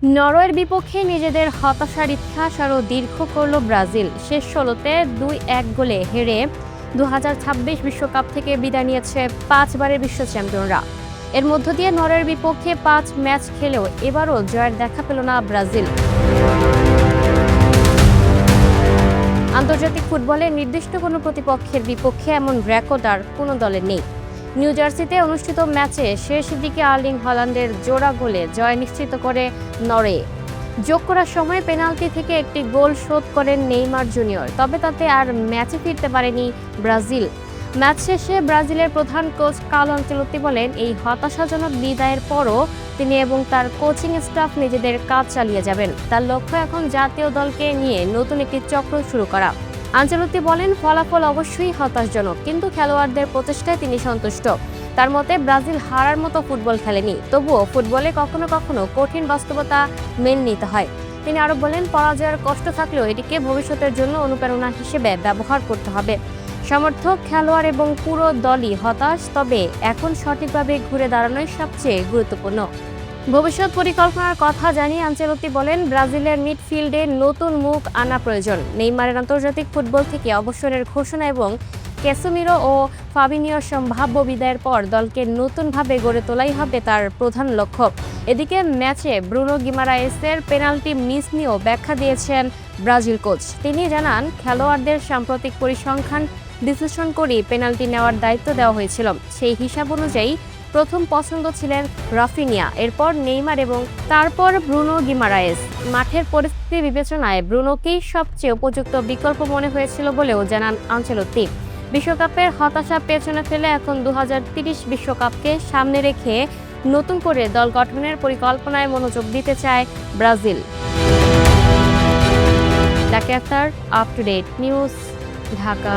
নরওয়ের বিপক্ষে নিজেদের হতাশার ইতিহাস আরও দীর্ঘ করল ব্রাজিল। শেষ ১৬তে ২-১ গোলে হেরে ২০২৬ বিশ্বকাপ থেকে বিদায় নিয়েছে ৫ বারের বিশ্ব চ্যাম্পিয়নরা। এর মধ্য দিয়ে নরওয়ের বিপক্ষে ৫ ম্যাচ খেলেও এবারও জয়ের দেখা পেল না ব্রাজিল। আন্তর্জাতিক ফুটবলে নির্দিষ্ট কোনো প্রতিপক্ষের বিপক্ষে এমন রেকর্ড আর কোনো দলের নেই। নিউ জার্সিতে অনুষ্ঠিত ম্যাচে শেষ দিকে আর্লিং হল্যান্ডের জোড়া গোলে জয় নিশ্চিত করে নরওয়ে। যোগ করার সময় পেনাল্টি থেকে একটি গোল শোধ করেন নেইমার জুনিয়র, তবে তাতে আর ম্যাচে ফিরতে পারেনি ব্রাজিল। ম্যাচ শেষে ব্রাজিলের প্রধান কোচ কার্লো আনচেলোত্তি বলেন, এই হতাশাজনক বিদায়ের পরও তিনি এবং তার কোচিং স্টাফ নিজেদের কাজ চালিয়ে যাবেন। তার লক্ষ্য এখন জাতীয় দলকে নিয়ে নতুন একটি চক্র শুরু করা। আনচেলোত্তি বলেন, ফলাফল অবশ্যই হতাশাজনক, কিন্তু খেলোয়াড়দের প্রচেষ্টায় তিনি সন্তুষ্ট। তার মতে ব্রাজিল হারার মতো ফুটবল খেলেনি, তবুও ফুটবলে কখনো কখনো কঠিন বাস্তবতা মেনে নিতে হয়। তিনি আরও বলেন, পরাজয়ের কষ্ট থাকলেও এটিকে ভবিষ্যতের জন্য অনুপ্রেরণা হিসেবে ব্যবহার করতে হবে। সমর্থক, খেলোয়াড় এবং পুরো দলই হতাশ, তবে এখন সঠিকভাবে ঘুরে দাঁড়ানোই সবচেয়ে গুরুত্বপূর্ণ। ভবিষ্যৎ পরিকল্পনার কথা জানিয়ে আনচেলোত্তি বলেন, ব্রাজিলের মিডফিল্ডে নতুন মুখ আনা প্রয়োজন। নেইমারের আন্তর্জাতিক ফুটবল থেকে অবসরের ঘোষণা এবং ক্যাসেমিরো ও ফাবিনিওর সম্ভাব্য বিদায়ের পর দলকে নতুনভাবে গড়ে তোলাই হবে তার প্রধান লক্ষ্য। এদিকে ম্যাচে ব্রুনো গিমারায়েসের পেনাল্টি মিস নিয়েও ব্যাখ্যা দিয়েছেন ব্রাজিল কোচ। তিনি জানান, খেলোয়াড়দের সাম্প্রতিক পরিসংখ্যান বিশ্লেষণ করে পেনাল্টি নেওয়ার দায়িত্ব দেওয়া হয়েছিল। সেই হিসাব অনুযায়ী প্রথম পছন্দ ছিলেন রাফিনিয়া, এরপর নেইমার এবং তারপর ব্রুনো গিমারায়েস। মাঠের পরিস্থিতি বিবেচনায় ব্রুনোকেই সবচেয়ে উপযুক্ত বিকল্প মনে হয়েছিল বলেও জানান আনচেলোত্তি। বিশ্বকাপের হতাশা পেছনে ফেলে এখন ২০৩০ বিশ্বকাপকে সামনে রেখে নতুন করে দল গঠনের পরিকল্পনায় মনোযোগ দিতে চায় ব্রাজিল। ডাকে Akhtar, up to date news, Dhaka.